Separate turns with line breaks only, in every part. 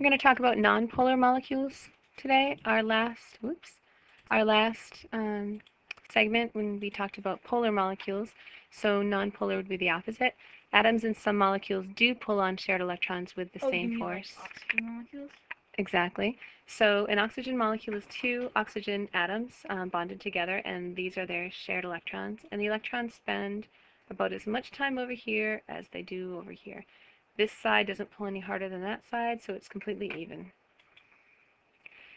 We're going to talk about nonpolar molecules today. Our last segment when we talked about polar molecules, so nonpolar would be the opposite. Atoms in some molecules do pull on shared electrons with the same force.
Like oxygen molecules?
Exactly. So an oxygen molecule is two oxygen atoms bonded together, and these are their shared electrons. And the electrons spend about as much time over here as they do over here. This side doesn't pull any harder than that side, so it's completely even.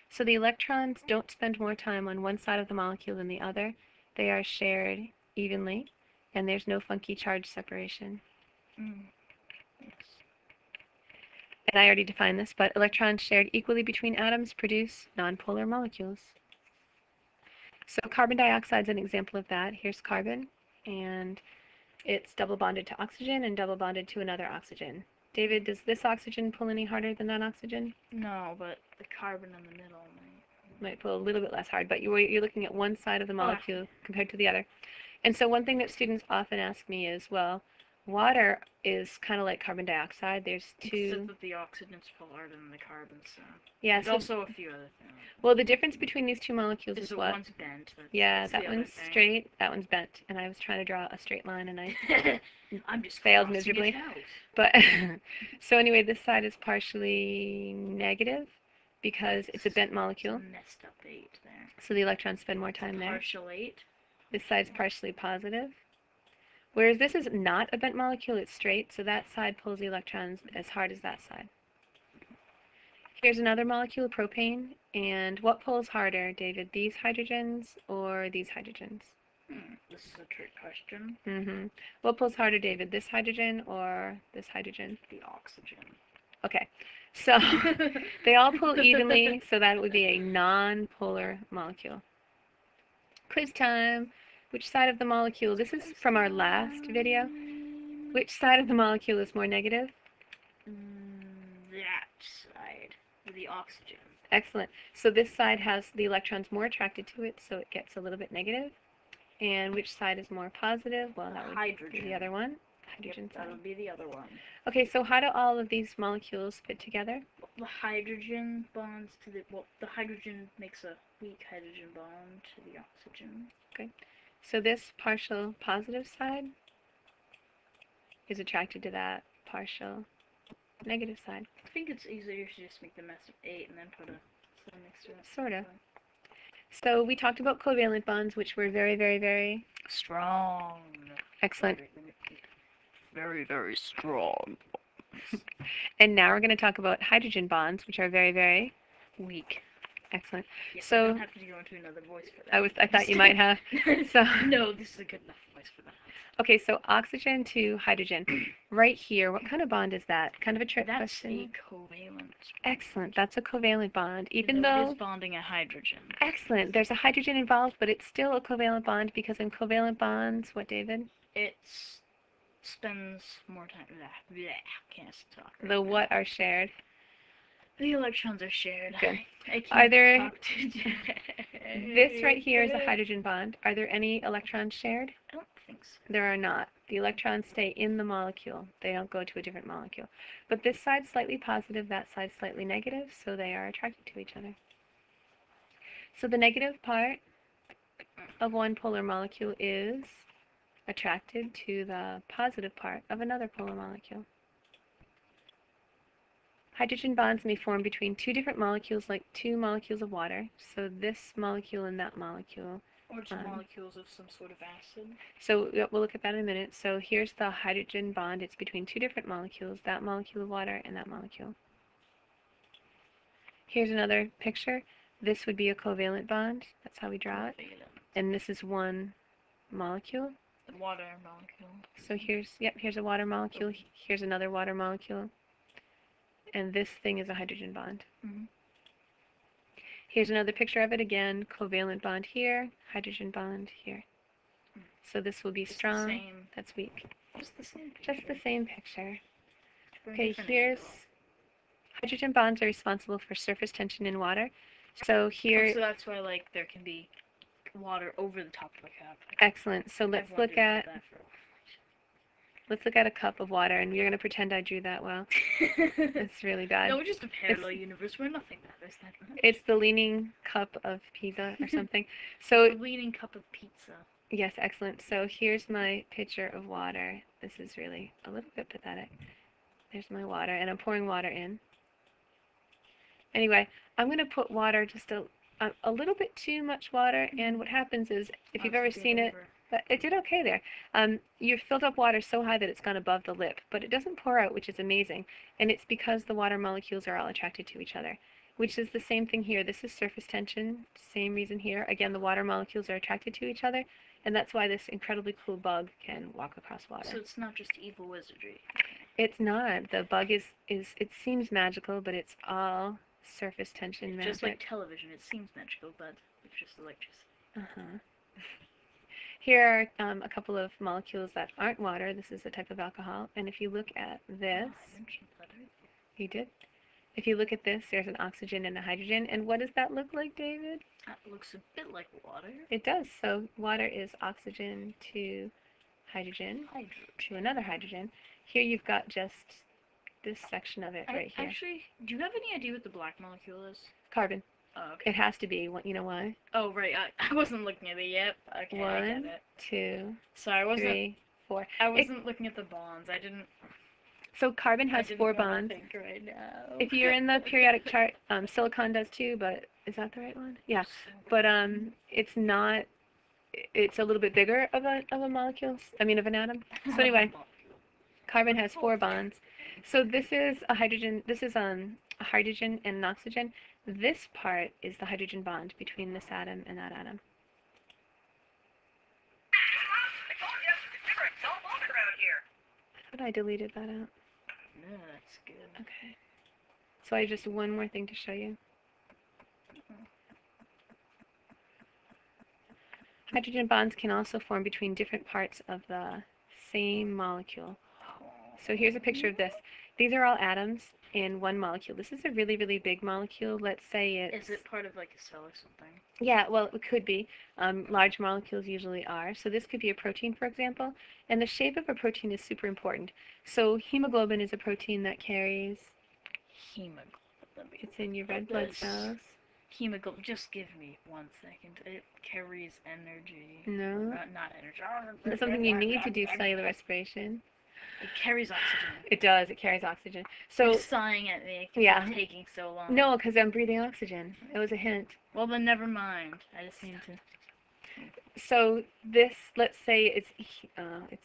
So the electrons don't spend more time on one side of the molecule than the other. They are shared evenly, and there's no funky charge separation. And I already defined this, but electrons shared equally between atoms produce nonpolar molecules. So carbon dioxide is an example of that. Here's carbon, and it's double bonded to oxygen and double bonded to another oxygen. David, does this oxygen pull any harder than that oxygen?
No, but the carbon in the middle
might pull a little bit less hard, but you're looking at one side of the molecule compared to the other. And so one thing that students often ask me is, well, water is kind of like carbon dioxide. There's two.
Except that the oxygen's pull harder than the carbon, so.
Yeah.
There's also a few other things.
Well, the difference between these two molecules is what?
One's bent.
Yeah, that one's straight, that one's bent, and I was trying to draw a straight line, and I
I'm just
failed miserably. But so anyway, this side is partially negative because it's a bent molecule.
Messed up 8 there.
So the electrons spend more time there.
Partial 8.
This side's partially positive. Whereas this is not a bent molecule, it's straight, so that side pulls the electrons as hard as that side. Here's another molecule, propane, and what pulls harder, David, these hydrogens or these hydrogens?
This is a trick question.
What pulls harder, David, this hydrogen or this hydrogen?
The oxygen.
Okay, so they all pull evenly, so that would be a non-polar molecule. Quiz time. Which side of the molecule, this is from our last video, which side of the molecule is more negative?
That side, the oxygen.
Excellent. So this side has the electrons more attracted to it, so it gets a little bit negative. And which side is more positive? Well, that would be the other one. Hydrogen side.
That would be the other one.
Okay, so how do all of these molecules fit together?
The hydrogen bonds to the hydrogen makes a weak hydrogen bond to the oxygen.
Okay. So this partial positive side is attracted to that partial negative side.
I think it's easier to just make the mess of 8 and then put a sun next to it.
Sort of. So we talked about covalent bonds, which were very, very, very
strong.
Excellent.
Very, very strong.
And now we're going to talk about hydrogen bonds, which are very, very
weak.
Excellent.
Yes,
so
I don't have to go into another voice for that.
I thought you might have. So
no, this is a good enough voice for that.
Okay, so oxygen to hydrogen. Right here, what kind of bond is that? Kind of a trick question.
That's a covalent.
Excellent. That's a covalent bond. Even though
it's bonding a hydrogen.
Excellent. There's a hydrogen involved, but it's still a covalent bond because in covalent bonds, what, David?
It spends more time. Blah, can't talk. Right
the
now.
What are shared?
The electrons are shared.
Good.
I can't
Are there?
Talk to
This right here is a hydrogen bond. Are there any electrons shared?
I don't think so.
There are not. The electrons stay in the molecule. They don't go to a different molecule. But this side's slightly positive, that side's slightly negative, so they are attracted to each other. So the negative part of one polar molecule is attracted to the positive part of another polar molecule. Hydrogen bonds may form between two different molecules, like two molecules of water. So this molecule and that molecule.
Or two molecules of some sort of acid.
So we'll look at that in a minute. So here's the hydrogen bond. It's between two different molecules, that molecule of water and that molecule. Here's another picture. This would be a covalent bond. That's how we draw it. And this is one molecule.
The water molecule.
So here's a water molecule. Here's another water molecule. And this thing is a hydrogen bond. Here's another picture of it again. Covalent bond here, hydrogen bond here. So this will be strong.
Same.
That's weak.
Just the same picture.
Just the same picture. Okay, here's hydrogen bonds are responsible for surface tension in water. So here.
So that's why there can be water over the top of the cup.
Excellent. So let's look at. Let's look at a cup of water, and you're gonna pretend I drew that well. It's really bad.
No, we're just a parallel universe where nothing matters that much.
It's the leaning cup of pizza or something.
The
So
leaning cup of pizza.
yes, excellent. So here's my pitcher of water. This is really a little bit pathetic. There's my water, and I'm pouring water in. Anyway, I'm gonna put water just a little bit too much water, and what happens is, if you've ever seen it, it did okay there. You've filled up water so high that it's gone above the lip, but it doesn't pour out, which is amazing, and it's because the water molecules are all attracted to each other, which is the same thing here. This is surface tension, same reason here. Again, the water molecules are attracted to each other, and that's why this incredibly cool bug can walk across water.
So it's not just evil wizardry.
It's not. The bug is it seems magical, but it's all surface tension magic.
Just like television, it seems magical, but it's just electricity.
Uh-huh. Here are a couple of molecules that aren't water. This is a type of alcohol. And if you look at this,
I mentioned that earlier.
You did? If you look at this, there's an oxygen and a hydrogen. And what does that look like, David?
That looks a bit like water.
It does. So water is oxygen to hydrogen to another hydrogen. Here you've got just this section of it right here.
Actually, do you have any idea what the black molecule is?
Carbon.
Oh, okay.
It has to be. You know why?
Oh, right. I wasn't looking at it yet. Okay, I get it.
1, 2,
Sorry, I wasn't.
3, 4.
I wasn't looking at the bonds. I didn't.
So carbon has 4
know
bonds.
What to think right now.
If you're in the periodic chart, silicon does too, but is that the right one? Yeah. But it's not. It's a little bit bigger of a molecule. I mean, of an atom. So anyway, carbon has 4 bonds. So this is a hydrogen. This is a hydrogen and an oxygen. This part is the hydrogen bond between this atom and that atom. I thought I deleted that out.
No, that's good.
Okay. So I have just one more thing to show you. Hydrogen bonds can also form between different parts of the same molecule. So here's a picture of this. These are all atoms in one molecule. This is a really, really big molecule. Let's say it's...
Is it part of like a cell or something?
Yeah, well, it could be. Large molecules usually are. So this could be a protein, for example. And the shape of a protein is super important. So hemoglobin is a protein that carries...
Hemoglobin.
It's in your red blood cells.
Hemoglobin. Just give me 1 second. It carries energy.
No.
Not energy.
That's something you need to do cellular respiration.
It carries oxygen.
It does. It carries oxygen. So
you're sighing at me.
Yeah.
It's taking so long.
No, because I'm breathing oxygen. It was a hint.
Well, then never mind. I just need to...
So this, let's say it's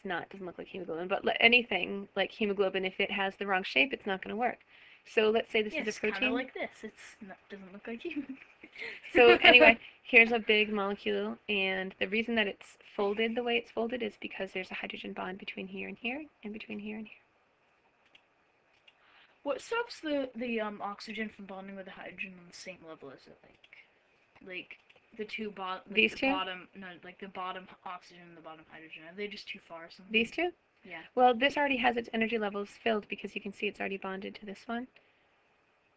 not, it doesn't look like hemoglobin, but anything like hemoglobin, if it has the wrong shape, it's not going to work. So let's say this is a protein.
It's kind of like this. It doesn't look like hemoglobin.
So anyway, here's a big molecule, and the reason that it's folded the way it's folded is because there's a hydrogen bond between here and here, and between here and here.
What stops the oxygen from bonding with the hydrogen on the same level as it? Like the two
These two?
Like the bottom oxygen and the bottom hydrogen. Are they just too far or something?
These two?
Yeah.
Well, this already has its energy levels filled because you can see it's already bonded to this one.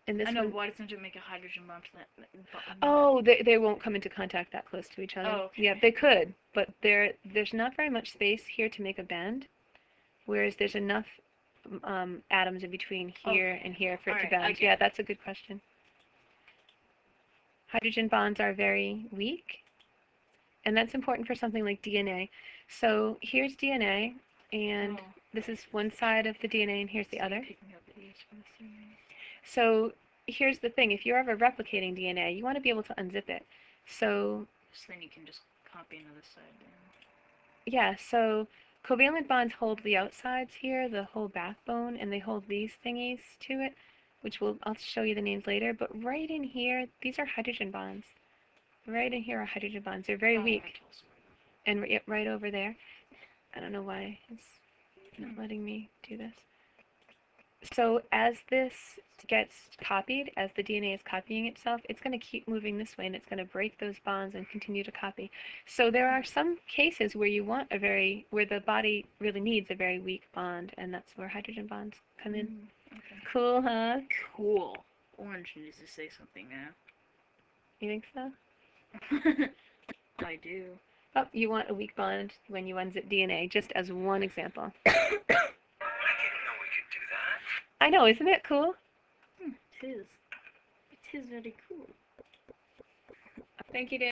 And this
I know,
one...
why doesn't it make a hydrogen bond to that?
Oh, they won't come into contact that close to each other.
Oh, okay.
Yeah, they could, but there's not very much space here to make a bend, whereas there's enough atoms in between here and here for it to bend. Yeah, that's a good question. Hydrogen bonds are very weak, and that's important for something like DNA. So here's DNA, and this is one side of the DNA, and here's the other. So here's the thing. If you're ever replicating DNA, you want to be able to unzip it. So
then you can just copy another side down.
Yeah, so covalent bonds hold the outsides here, the whole backbone, and they hold these thingies to it, which I'll show you the names later. But right in here, these are hydrogen bonds. Right in here are hydrogen bonds. They're very weak. And right over there. I don't know why it's not letting me do this. So as this gets copied, as the DNA is copying itself, it's going to keep moving this way, and it's going to break those bonds and continue to copy. So there are some cases where you want where the body really needs a very weak bond, and that's where hydrogen bonds come in.
Okay.
Cool, huh?
Cool. Orange needs to say something now.
You think so?
I do.
Oh, you want a weak bond when you unzip DNA, just as one example.
I didn't know we could do that.
I know, isn't it cool?
It is. It is very cool.
Thank you, Dan.